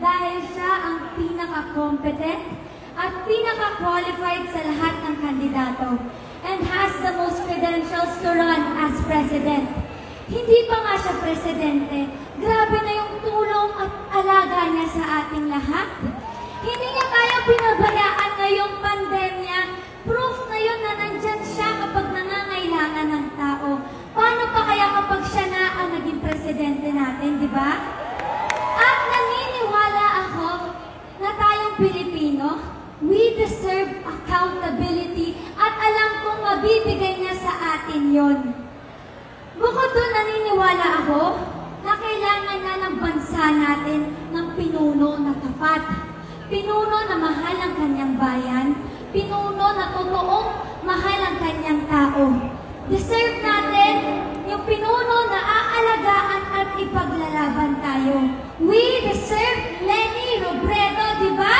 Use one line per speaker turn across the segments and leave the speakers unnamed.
dahil siya ang pinaka-competent at pinaka-qualified sa lahat ng kandidato and has the most credentials to run as president. Hindi pa nga siya presidente, grabe na yung tulong at alaga niya sa ating lahat. Hindi niya kaya pinabayaan ngayong pandemya. Proof na yun na nandyan siya kapag nangangailangan ng tao. Paano pa kaya kapag siya na ang naging presidente natin, di ba? At naniniwala ako na tayong Pilipino, we deserve accountability at alam kong mabibigay niya sa atin yon. Bukod doon, naniniwala ako na kailangan na ng bansa natin ng pinuno na tapat. Pinuno na mahal ang kanyang bayan. Pinuno na totoong mahal ang kanyang tao. Deserve natin yung pinuno na aalagaan at ipaglalaban tayo. We deserve Leni Robredo, di ba?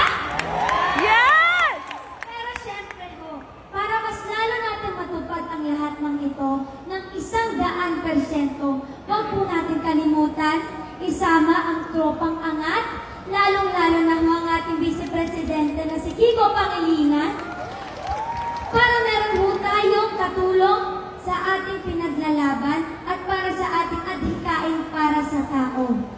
Yes!
Pero syempre ho, para mas lalo natin matupad ang lahat ng ito ng 100%, huwag po natin kalimutan, isama ang tropang angat, lalong-lalo na ang ating Vice-Presidente na si Kiko Pangilinan, para meron po tayong katulong sa ating pinaglalaban at para sa ating adhikain para sa tao.